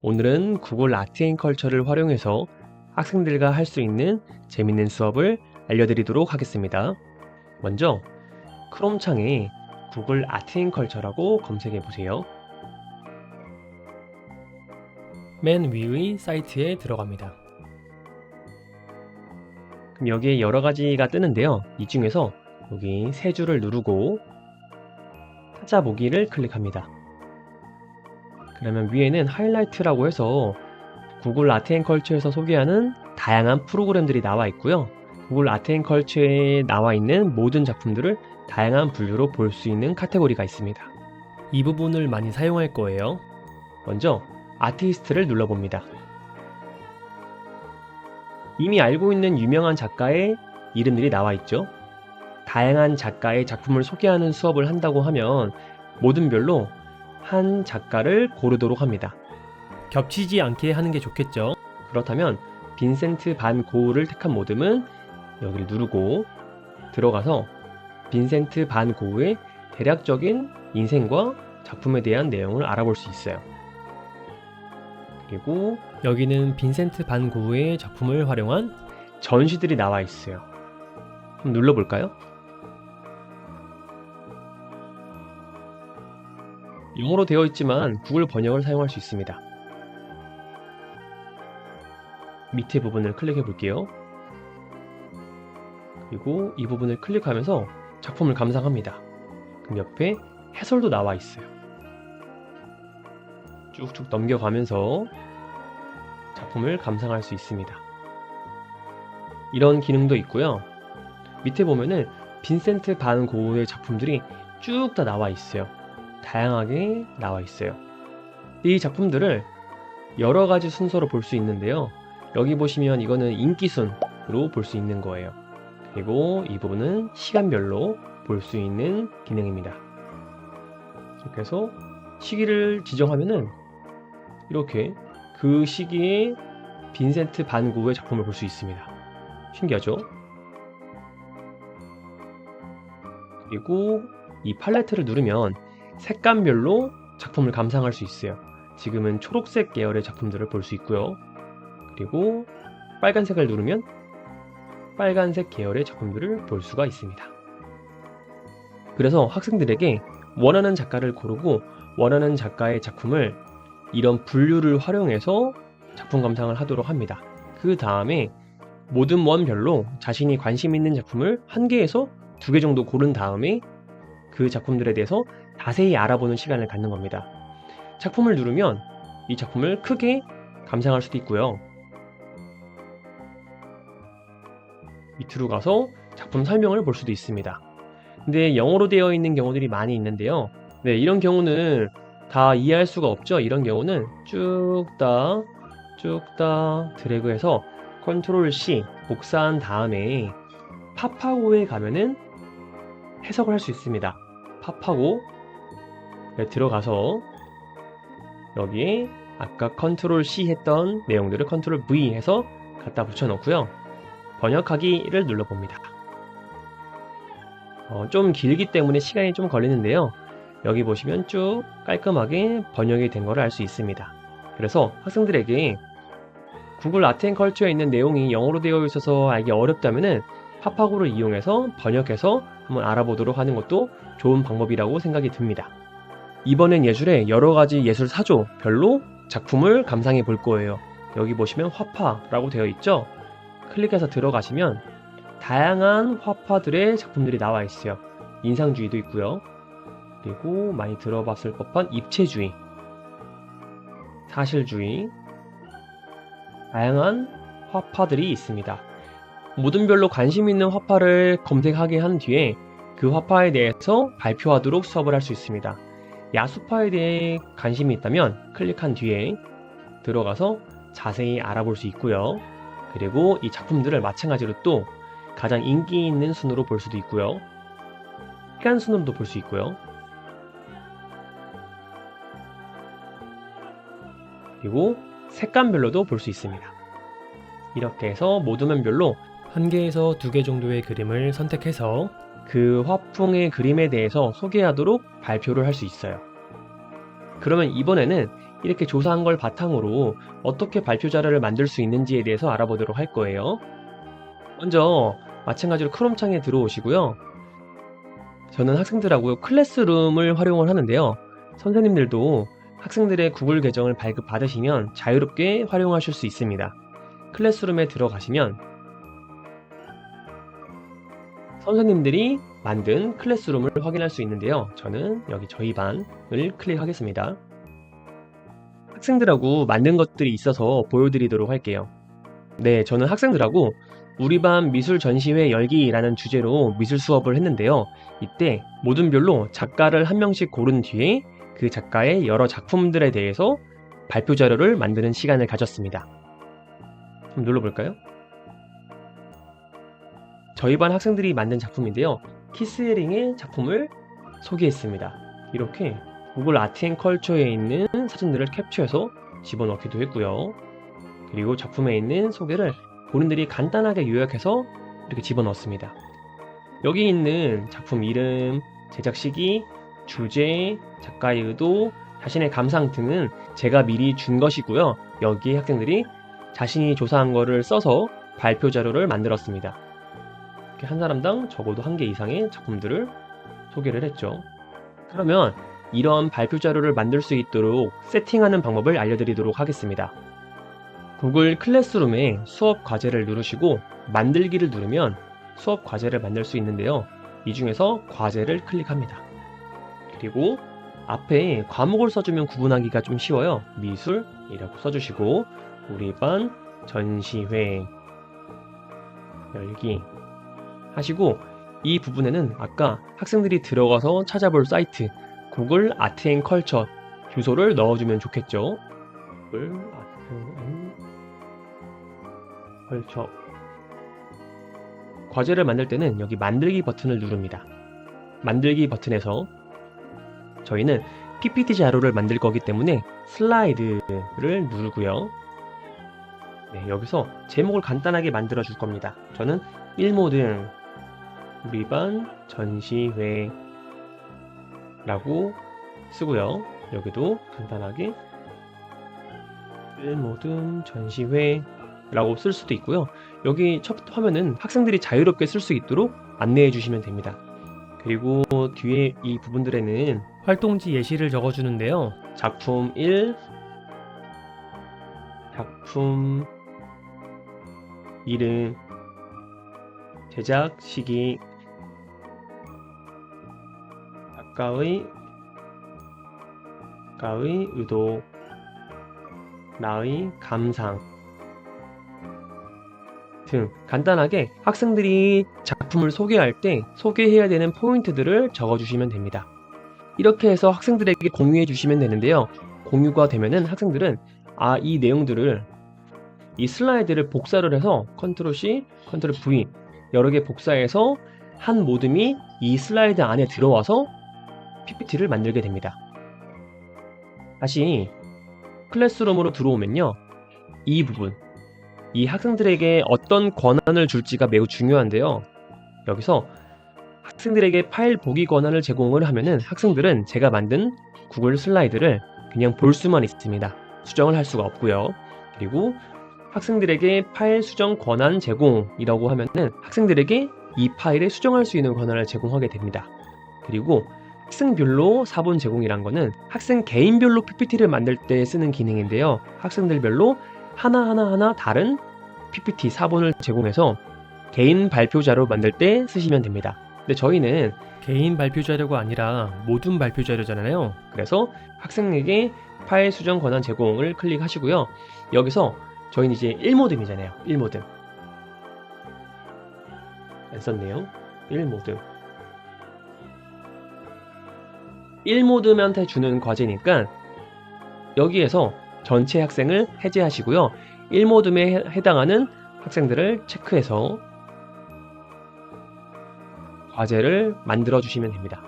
오늘은 구글 아트앤컬처를 활용해서 학생들과 할 수 있는 재밌는 수업을 알려드리도록 하겠습니다. 먼저 크롬 창에 구글 아트앤컬처라고 검색해 보세요. 맨 위의 사이트에 들어갑니다. 그럼 여기에 여러 가지가 뜨는데요. 이 중에서 여기 세 줄을 누르고 찾아보기를 클릭합니다. 그러면 위에는 하이라이트라고 해서 구글 아트앤컬처에서 소개하는 다양한 프로그램들이 나와 있고요. 구글 아트앤컬처에 나와 있는 모든 작품들을 다양한 분류로 볼 수 있는 카테고리가 있습니다. 이 부분을 많이 사용할 거예요. 먼저 아티스트를 눌러봅니다. 이미 알고 있는 유명한 작가의 이름들이 나와 있죠. 다양한 작가의 작품을 소개하는 수업을 한다고 하면 모든별로 한 작가를 고르도록 합니다. 겹치지 않게 하는 게 좋겠죠. 그렇다면 빈센트 반 고흐를 택한 모듬은 여기를 누르고 들어가서 빈센트 반 고흐의 대략적인 인생과 작품에 대한 내용을 알아볼 수 있어요. 그리고 여기는 빈센트 반 고흐의 작품을 활용한 전시들이 나와 있어요. 한번 눌러볼까요? 영어로 되어 있지만 구글 번역을 사용할 수 있습니다. 밑에 부분을 클릭해 볼게요. 그리고 이 부분을 클릭하면서 작품을 감상합니다. 그럼 옆에 해설도 나와 있어요. 쭉쭉 넘겨가면서 작품을 감상할 수 있습니다. 이런 기능도 있고요. 밑에 보면은 빈센트 반 고흐의 작품들이 쭉 다 나와 있어요. 다양하게 나와 있어요. 이 작품들을 여러 가지 순서로 볼 수 있는데요. 여기 보시면 이거는 인기순으로 볼 수 있는 거예요. 그리고 이 부분은 시간별로 볼 수 있는 기능입니다. 이렇게 해서 시기를 지정하면은 이렇게 그 시기에 빈센트 반 고흐의 작품을 볼 수 있습니다. 신기하죠? 그리고 이 팔레트를 누르면 색감별로 작품을 감상할 수 있어요. 지금은 초록색 계열의 작품들을 볼 수 있고요. 그리고 빨간색을 누르면 빨간색 계열의 작품들을 볼 수가 있습니다. 그래서 학생들에게 원하는 작가를 고르고 원하는 작가의 작품을 이런 분류를 활용해서 작품 감상을 하도록 합니다. 그 다음에 모든 원별로 자신이 관심 있는 작품을 1개에서 2개 정도 고른 다음에 그 작품들에 대해서 자세히 알아보는 시간을 갖는 겁니다. 작품을 누르면 이 작품을 크게 감상할 수도 있고요. 밑으로 가서 작품 설명을 볼 수도 있습니다. 근데 영어로 되어 있는 경우들이 많이 있는데요. 네, 이런 경우는 다 이해할 수가 없죠. 이런 경우는 쭉 다 드래그해서 컨트롤 C 복사한 다음에 팝하고에 가면은 해석을 할 수 있습니다. 팝하고에 들어가서 여기에 아까 컨트롤 C 했던 내용들을 컨트롤 V 해서 갖다 붙여 놓고요. 번역하기를 눌러봅니다. 좀 길기 때문에 시간이 좀 걸리는데요. 여기 보시면 쭉 깔끔하게 번역이 된 거를 알 수 있습니다. 그래서 학생들에게 구글 아트앤컬처에 있는 내용이 영어로 되어 있어서 알기 어렵다면은 팝하고를 이용해서 번역해서 한번 알아보도록 하는 것도 좋은 방법이라고 생각이 듭니다. 이번엔 예술의 여러가지 예술 사조별로 작품을 감상해 볼 거예요. 여기 보시면 화파라고 되어 있죠? 클릭해서 들어가시면 다양한 화파들의 작품들이 나와 있어요. 인상주의도 있고요. 그리고 많이 들어봤을 법한 입체주의, 사실주의, 다양한 화파들이 있습니다. 모든별로 관심 있는 화파를 검색하게 한 뒤에 그 화파에 대해서 발표하도록 수업을 할 수 있습니다. 야수파에 대해 관심이 있다면 클릭한 뒤에 들어가서 자세히 알아볼 수 있고요. 그리고 이 작품들을 마찬가지로 또 가장 인기 있는 순으로 볼 수도 있고요. 시간 순으로도 볼 수 있고요. 그리고 색감별로도 볼 수 있습니다. 이렇게 해서 모든 면별로 1개에서 2개 정도의 그림을 선택해서 그 화풍의 그림에 대해서 소개하도록 발표를 할 수 있어요. 그러면 이번에는 이렇게 조사한 걸 바탕으로 어떻게 발표 자료를 만들 수 있는지에 대해서 알아보도록 할 거예요. 먼저 마찬가지로 크롬 창에 들어오시고요. 저는 학생들하고 클래스룸을 활용을 하는데요. 선생님들도 학생들의 구글 계정을 발급받으시면 자유롭게 활용하실 수 있습니다. 클래스룸에 들어가시면 선생님들이 만든 클래스룸을 확인할 수 있는데요. 저는 여기 저희 반을 클릭하겠습니다. 학생들하고 만든 것들이 있어서 보여드리도록 할게요. 네, 저는 학생들하고 우리 반 미술 전시회 열기라는 주제로 미술 수업을 했는데요. 이때 모든 별로 작가를 한 명씩 고른 뒤에 그 작가의 여러 작품들에 대해서 발표 자료를 만드는 시간을 가졌습니다. 한번 눌러볼까요? 저희 반 학생들이 만든 작품인데요. 키스헤링의 작품을 소개했습니다. 이렇게 구글 아트앤컬처에 있는 사진들을 캡처해서 집어넣기도 했고요. 그리고 작품에 있는 소개를 본인들이 간단하게 요약해서 이렇게 집어넣었습니다. 여기 있는 작품 이름, 제작 시기, 주제, 작가의 의도, 자신의 감상 등은 제가 미리 준 것이고요. 여기에 학생들이 자신이 조사한 거를 써서 발표 자료를 만들었습니다. 이렇게 한 사람당 적어도 1개 이상의 작품들을 소개를 했죠. 그러면 이런 발표 자료를 만들 수 있도록 세팅하는 방법을 알려드리도록 하겠습니다. 구글 클래스룸에 수업 과제를 누르시고 만들기를 누르면 수업 과제를 만들 수 있는데요. 이 중에서 과제를 클릭합니다. 그리고 앞에 과목을 써주면 구분하기가 좀 쉬워요. 미술이라고 써주시고 우리 반 전시회 열기 하시고 이 부분에는 아까 학생들이 들어가서 찾아볼 사이트 구글 아트앤컬처 주소를 넣어주면 좋겠죠. 구글 아트앤컬처 과제를 만들 때는 여기 만들기 버튼을 누릅니다. 만들기 버튼에서 저희는 PPT 자료를 만들 거기 때문에 슬라이드를 누르고요. 네, 여기서 제목을 간단하게 만들어 줄 겁니다. 저는 1모등 우리 반 전시회 라고 쓰고요. 여기도 간단하게 1모등 전시회 라고 쓸 수도 있고요. 여기 첫 화면은 학생들이 자유롭게 쓸 수 있도록 안내해 주시면 됩니다. 그리고 뒤에 이 부분들에는 활동지 예시를 적어주는데요. 작품 1, 작품 이름, 제작 시기, 작가의 의도, 나의 감상 등 간단하게 학생들이 작품을 소개할 때 소개해야 되는 포인트들을 적어주시면 됩니다. 이렇게 해서 학생들에게 공유해 주시면 되는데요. 공유가 되면은 학생들은 이 내용들을 이 슬라이드를 복사를 해서 컨트롤 C, 컨트롤 V 여러 개 복사해서 한 모듬이 이 슬라이드 안에 들어와서 PPT를 만들게 됩니다. 다시 클래스룸으로 들어오면요. 이 부분, 이 학생들에게 어떤 권한을 줄지가 매우 중요한데요. 여기서 학생들에게 파일 보기 권한을 제공을 하면은 학생들은 제가 만든 구글 슬라이드를 그냥 볼 수만 있습니다. 수정을 할 수가 없고요. 그리고 학생들에게 파일 수정 권한 제공이라고 하면은 학생들에게 이 파일을 수정할 수 있는 권한을 제공하게 됩니다. 그리고 학생별로 사본 제공이란 거는 학생 개인별로 PPT를 만들 때 쓰는 기능인데요. 학생들별로 하나하나 다른 PPT 사본을 제공해서 개인 발표 자료 만들 때 쓰시면 됩니다. 근데 저희는 개인 발표 자료가 아니라 모든 발표 자료잖아요. 그래서 학생에게 파일 수정 권한 제공을 클릭하시고요. 여기서 저희는 이제 1모듬이잖아요. 1모듬. 안 썼네요. 1모듬. 1모듬한테 주는 과제니까 여기에서 전체 학생을 해제하시고요. 1모듬에 해당하는 학생들을 체크해서 과제를 만들어 주시면 됩니다.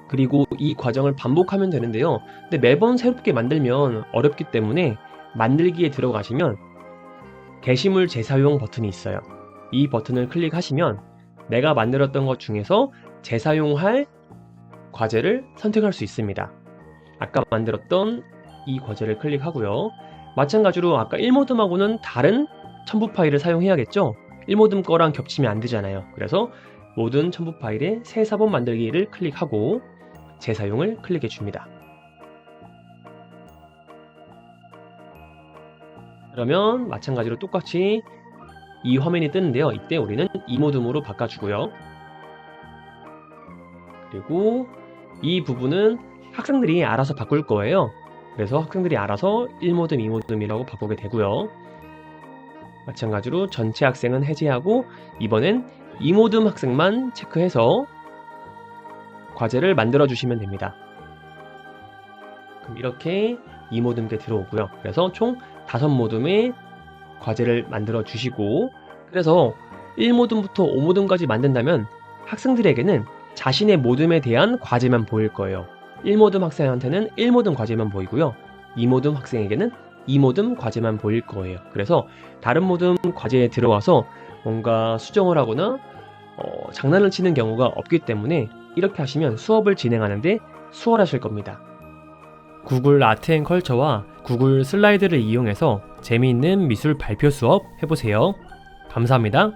그리고 이 과정을 반복하면 되는데요. 근데 매번 새롭게 만들면 어렵기 때문에 만들기에 들어가시면 게시물 재사용 버튼이 있어요. 이 버튼을 클릭하시면 내가 만들었던 것 중에서 재사용할 과제를 선택할 수 있습니다. 아까 만들었던 이 과제를 클릭하고요. 마찬가지로 아까 1모듬하고는 다른 첨부 파일을 사용해야겠죠? 1모듬 거랑 겹치면 안 되잖아요. 그래서 모든 첨부 파일에 새 사본 만들기를 클릭하고 재사용을 클릭해 줍니다. 그러면 마찬가지로 똑같이 이 화면이 뜨는데요. 이때 우리는 2모듬으로 바꿔주고요. 그리고 이 부분은 학생들이 알아서 바꿀 거예요. 그래서 학생들이 알아서 1모듬, 2모듬이라고 바꾸게 되고요. 마찬가지로 전체 학생은 해제하고 이번엔 2모듬 학생만 체크해서 과제를 만들어 주시면 됩니다. 그럼 이렇게 2모듬께 들어오고요. 그래서 총 5모듬의 과제를 만들어 주시고, 그래서 1모듬부터 5모듬까지 만든다면 학생들에게는 자신의 모듬에 대한 과제만 보일 거예요. 1모듬 학생한테는 1모듬 과제만 보이고요. 2모듬 학생에게는 2모듬 과제만 보일 거예요. 그래서 다른 모듬 과제에 들어와서 뭔가 수정을 하거나 장난을 치는 경우가 없기 때문에 이렇게 하시면 수업을 진행하는데 수월하실 겁니다. 구글 아트앤컬처와 구글 슬라이드를 이용해서 재미있는 미술 발표 수업 해보세요. 감사합니다.